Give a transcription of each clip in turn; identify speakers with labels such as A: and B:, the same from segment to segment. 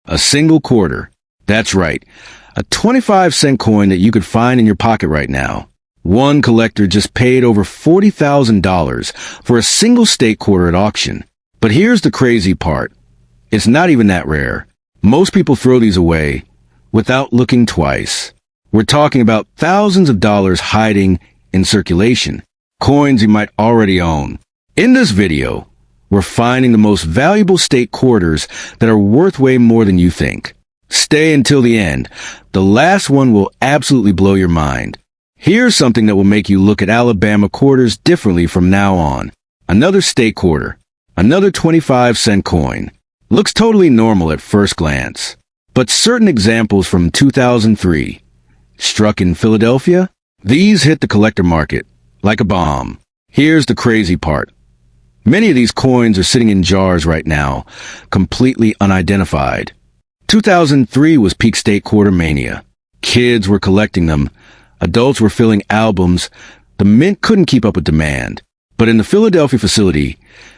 A: A single quarter. That's right. A 25-cent coin that you could find in your pocket right now. One collector just paid over $40,000 for a single state quarter at auction. But here's the crazy part. It's not even that rare. Most people throw these away without looking twice. We're talking about thousands of dollars hiding in circulation, coins you might already own. In this video, we're finding the most valuable state quarters that are worth way more than you think. Stay until the end. The last one will absolutely blow your mind. Here's something that will make you look at Alabama quarters differently from now on. Another state quarter. Another 25-cent coin. Looks totally normal at first glance. But certain examples from 2003, struck in Philadelphia, these hit the collector market like a bomb. Here's the crazy part. Many of these coins are sitting in jars right now, completely unidentified. 2003 was peak state quarter mania. Kids were collecting them. Adults were filling albums. The mint couldn't keep up with demand. But in the Philadelphia facility,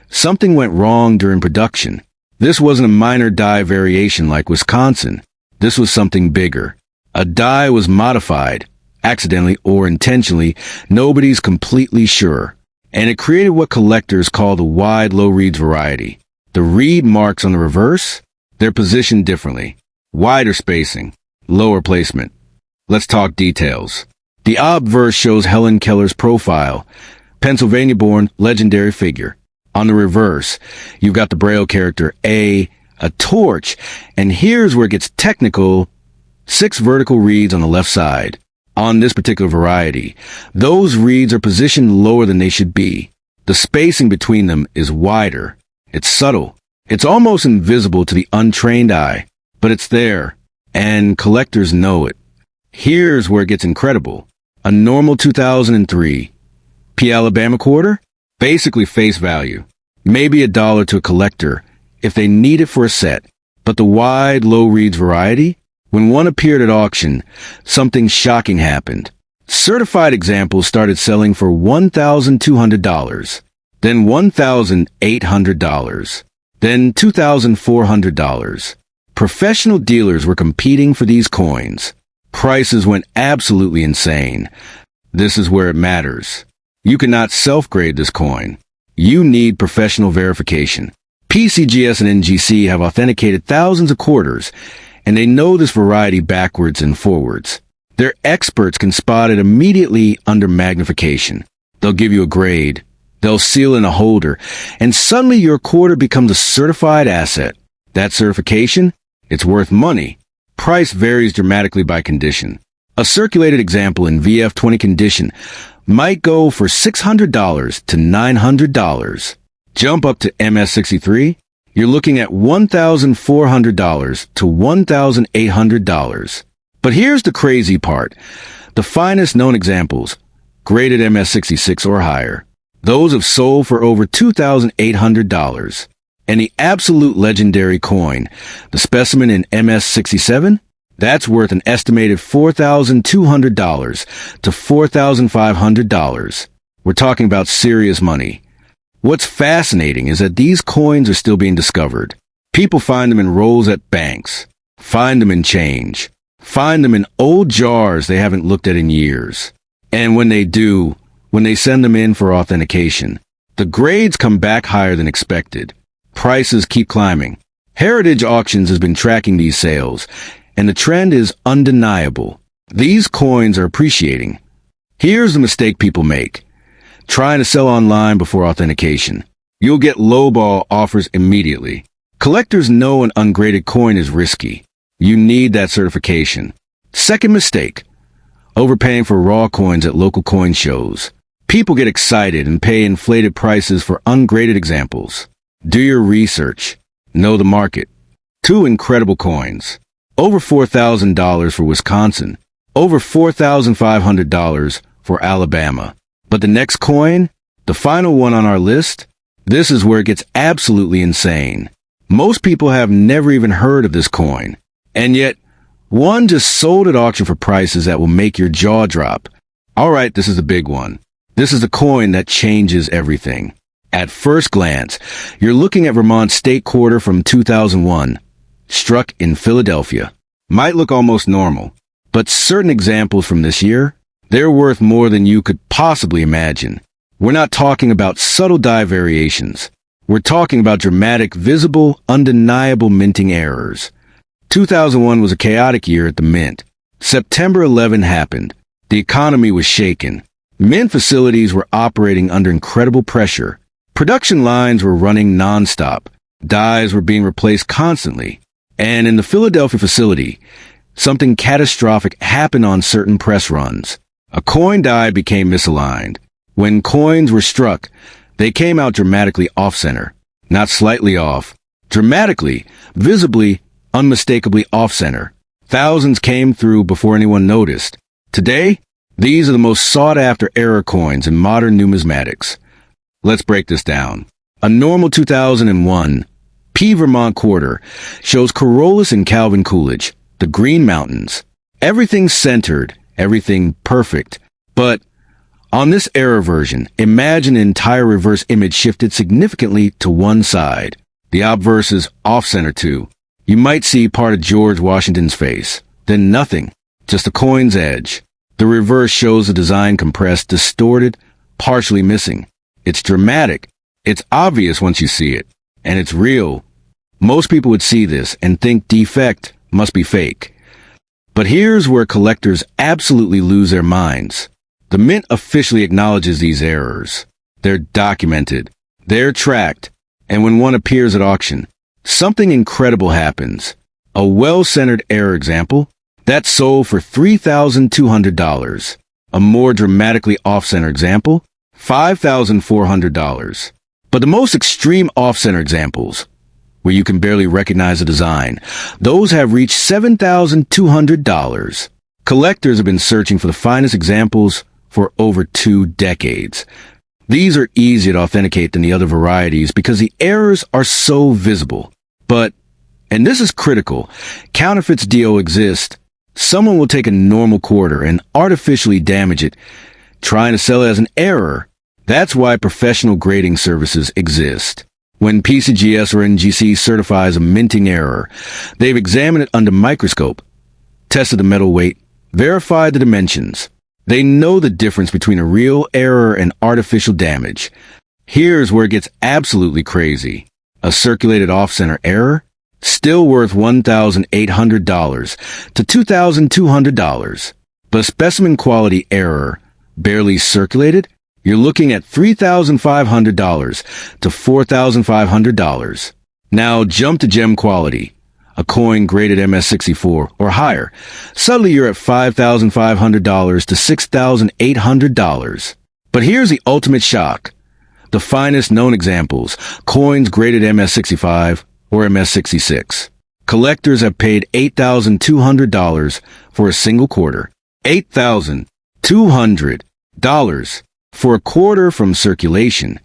A: something went wrong during production. This wasn't a minor die variation like Wisconsin. This was something bigger. A die was modified, accidentally or intentionally. Nobody's completely sure. And it created what collectors call the wide low reeds variety. The reed marks on the reverse, they're positioned differently. Wider spacing, lower placement. Let's talk details. The obverse shows Helen Keller's profile, Pennsylvania-born legendary figure. On the reverse, you've got the Braille character A, a torch, and here's where it gets technical, 6 vertical reeds on the left side. On this particular variety, those reeds are positioned lower than they should be. The spacing between them is wider. It's subtle. It's almost invisible to the untrained eye, but it's there, and collectors know it. Here's where it gets incredible. A normal 2003 P Alabama quarter? Basically face value. Maybe $1 to a collector if they need it for a set. But the wide, low reeds variety? When one appeared at auction, something shocking happened. Certified examples started selling for $1,200, then $1,800, then $2,400. Professional dealers were competing for these coins. Prices went absolutely insane. This is where it matters. You cannot self-grade this coin. You need professional verification. PCGS and NGC have authenticated thousands of quarters, and they know this variety backwards and forwards. Their experts can spot it immediately under magnification. They'll give you a grade. They'll seal in a holder, and suddenly your quarter becomes a certified asset. That certification? It's worth money. Price varies dramatically by condition. A circulated example in VF20 condition might go for $600 to $900. Jump up to MS63, you're looking at $1,400 to $1,800. But here's the crazy part. The finest known examples, graded MS66 or higher, those have sold for over $2,800. And the absolute legendary coin, the specimen in MS67, that's worth an estimated $4,200 to $4,500. We're talking about serious money. What's fascinating is that these coins are still being discovered. People find them in rolls at banks, find them in change, find them in old jars they haven't looked at in years. And when they do, when they send them in for authentication, the grades come back higher than expected. Prices keep climbing. Heritage Auctions has been tracking these sales, and the trend is undeniable. These coins are appreciating. Here's the mistake people make. Trying to sell online before authentication. You'll get lowball offers immediately. Collectors know an ungraded coin is risky. You need that certification. Second mistake. Overpaying for raw coins at local coin shows. People get excited and pay inflated prices for ungraded examples. Do your research. Know the market. 2 incredible coins. Over $4,000 for Wisconsin. Over $4,500 for Alabama. But the next coin, the final one on our list, this is where it gets absolutely insane. Most people have never even heard of this coin. And yet, one just sold at auction for prices that will make your jaw drop. All right, this is the big one. This is the coin that changes everything. At first glance, you're looking at Vermont State Quarter from 2001. struck in Philadelphia. Might look almost normal, but certain examples from this year, they're worth more than you could possibly imagine. We're not talking about subtle die variations. We're talking about dramatic, visible, undeniable minting errors. 2001 was a chaotic year at the Mint. September 11 happened. The economy was shaken. Mint facilities were operating under incredible pressure. Production lines were running nonstop. Dies were being replaced constantly. And in the Philadelphia facility, something catastrophic happened on certain press runs. A coin die became misaligned. When coins were struck, they came out dramatically off-center. Not slightly off. Dramatically, visibly, unmistakably off-center. Thousands came through before anyone noticed. Today, these are the most sought-after error coins in modern numismatics. Let's break this down. A normal 2001 P. Vermont quarter shows Corollas and Calvin Coolidge, the Green Mountains. Everything centered, everything perfect. But on this error version, imagine an entire reverse image shifted significantly to one side. The obverse is off-center too. You might see part of George Washington's face, then nothing, just the coin's edge. The reverse shows the design compressed, distorted, partially missing. It's dramatic. It's obvious once you see it. And it's real. Most people would see this and think defect must be fake. But here's where collectors absolutely lose their minds. The Mint officially acknowledges these errors. They're documented. They're tracked. And when one appears at auction, something incredible happens. A well-centered error example that sold for $3,200. A more dramatically off-center example, $5,400. But the most extreme off-center examples, where you can barely recognize the design, those have reached $7,200. Collectors have been searching for the finest examples for over 2 decades. These are easier to authenticate than the other varieties because the errors are so visible. But, and this is critical, counterfeits do exist. Someone will take a normal quarter and artificially damage it, trying to sell it as an error. That's why professional grading services exist. When PCGS or NGC certifies a minting error, they've examined it under microscope, tested the metal weight, verified the dimensions. They know the difference between a real error and artificial damage. Here's where it gets absolutely crazy. A circulated off-center error, still worth $1,800 to $2,200. But a specimen quality error, barely circulated, you're looking at $3,500 to $4,500. Now jump to gem quality. A coin graded MS64 or higher. Suddenly you're at $5,500 to $6,800. But here's the ultimate shock. The finest known examples, coins graded MS65 or MS66. Collectors have paid $8,200 for a single quarter. $8,200 for a quarter from circulation.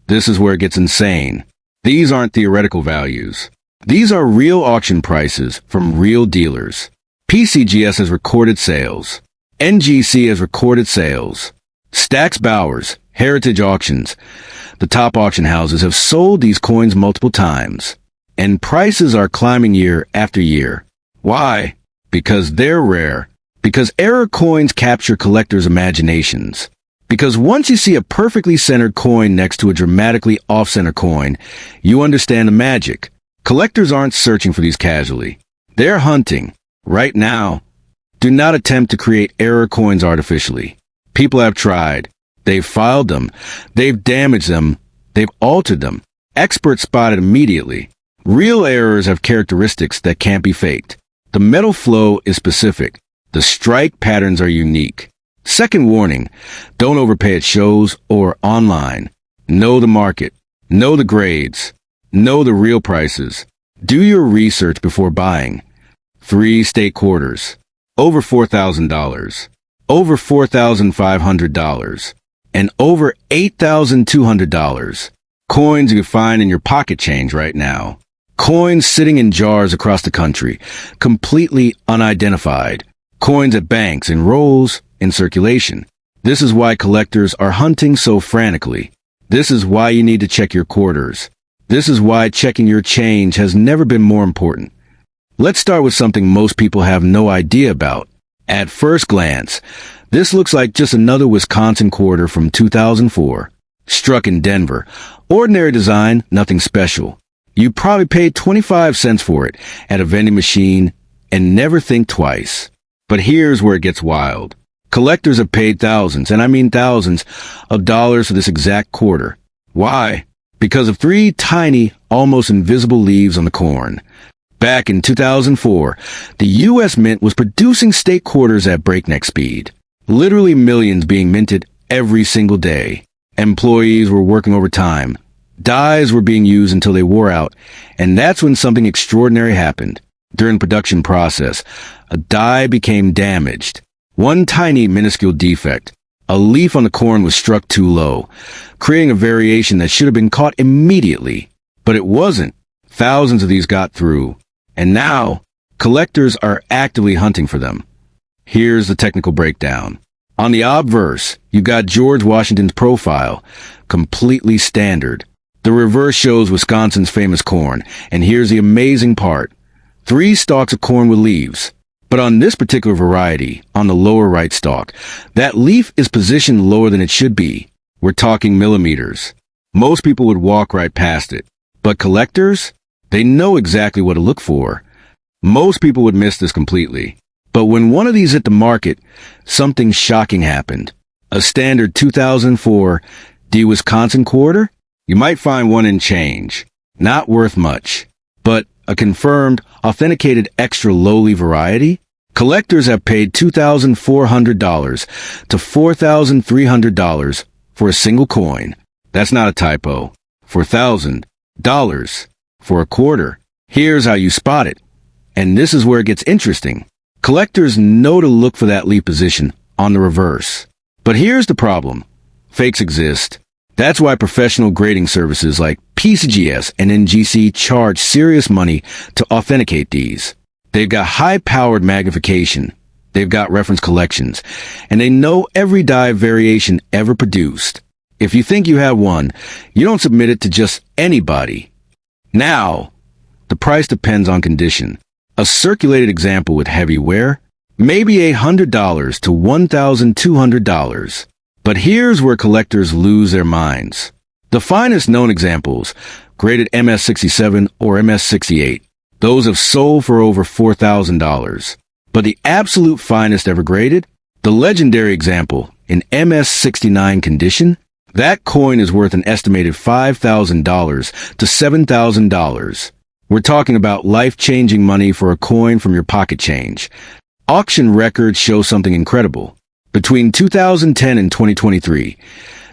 A: This is where it gets insane. These aren't theoretical values. These are real auction prices from real dealers. PCGS has recorded sales. NGC has recorded sales. Stax Bowers, Heritage Auctions, the top auction houses have sold these coins multiple times. And prices are climbing year after year. Why? Because they're rare. Because error coins capture collectors' imaginations. Because once you see a perfectly centered coin next to a dramatically off-center coin, you understand the magic. Collectors aren't searching for these casually. They're hunting. Right now. Do not attempt to create error coins artificially. People have tried. They've filed them. They've damaged them. They've altered them. Experts spot it immediately. Real errors have characteristics that can't be faked. The metal flow is specific. The strike patterns are unique. Second warning, don't overpay at shows or online. Know the market. Know the grades. Know the real prices. Do your research before buying. 3 state quarters. Over $4,000. Over $4,500. And over $8,200. Coins you can find in your pocket change right now. Coins sitting in jars across the country, completely unidentified. Coins at banks in rolls, in circulation. This is why collectors are hunting so frantically. This is why you need to check your quarters. This is why checking your change has never been more important. Let's start with something most people have no idea about. At first glance, this looks like just another Wisconsin quarter from 2004. Struck in Denver. Ordinary design, nothing special. You probably paid 25 cents for it at a vending machine and never think twice. But here's where it gets wild. Collectors have paid thousands, and I mean thousands, of dollars for this exact quarter. Why? Because of three tiny, almost invisible leaves on the corn. Back in 2004, the U.S. Mint was producing state quarters at breakneck speed. Literally millions being minted every single day. Employees were working overtime. Dies were being used until they wore out, and that's when something extraordinary happened. During the production process, a die became damaged. One tiny, minuscule defect. A leaf on the corn was struck too low, creating a variation that should have been caught immediately. But it wasn't. Thousands of these got through. And now, collectors are actively hunting for them. Here's the technical breakdown. On the obverse, you got George Washington's profile, completely standard. The reverse shows Wisconsin's famous corn, and here's the amazing part. 3 stalks of corn with leaves. But on this particular variety, on the lower right stalk, that leaf is positioned lower than it should be. We're talking millimeters. Most people would walk right past it. But collectors? They know exactly what to look for. Most people would miss this completely. But when one of these hit the market, something shocking happened. A standard 2004 D Wisconsin quarter? You might find one in change. Not worth much. But a confirmed, authenticated extra lowly variety? Collectors have paid $2,400 to $4,300 for a single coin. That's not a typo. For $1,000. For a quarter. Here's how you spot it. And this is where it gets interesting. Collectors know to look for that leaf position on the reverse. But here's the problem. Fakes exist. That's why professional grading services like PCGS and NGC charge serious money to authenticate these. They've got high-powered magnification. They've got reference collections. And they know every die variation ever produced. If you think you have one, you don't submit it to just anybody. Now, the price depends on condition. A circulated example with heavy wear, maybe $100 to $1,200. But here's where collectors lose their minds. The finest known examples, graded MS-67 or MS-68, those have sold for over $4,000. But the absolute finest ever graded, the legendary example in MS-69 condition, that coin is worth an estimated $5,000 to $7,000. We're talking about life-changing money for a coin from your pocket change. Auction records show something incredible. Between 2010 and 2023,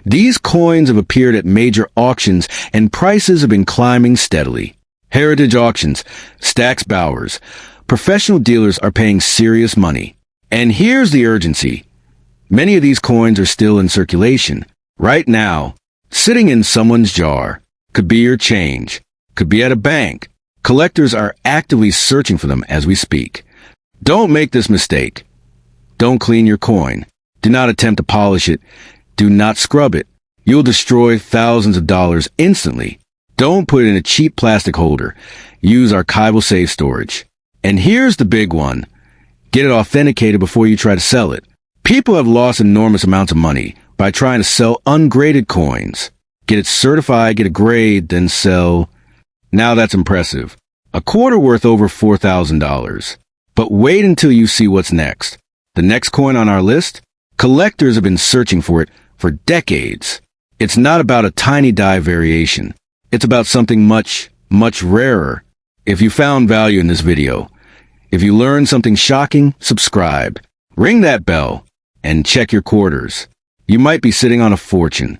A: these coins have appeared at major auctions and prices have been climbing steadily. Heritage auctions, Stack's Bowers, professional dealers are paying serious money. And here's the urgency. Many of these coins are still in circulation. Right now, sitting in someone's jar. Could be your change. Could be at a bank. Collectors are actively searching for them as we speak. Don't make this mistake. Don't clean your coin. Do not attempt to polish it. Do not scrub it. You'll destroy thousands of dollars instantly. Don't put it in a cheap plastic holder. Use archival safe storage. And here's the big one. Get it authenticated before you try to sell it. People have lost enormous amounts of money by trying to sell ungraded coins. Get it certified, get a grade, then sell. Now that's impressive. A quarter worth over $4,000. But wait until you see what's next. The next coin on our list? Collectors have been searching for it for decades. It's not about a tiny die variation. It's about something much, much rarer. If you found value in this video, if you learned something shocking, subscribe. Ring that bell and check your quarters. You might be sitting on a fortune.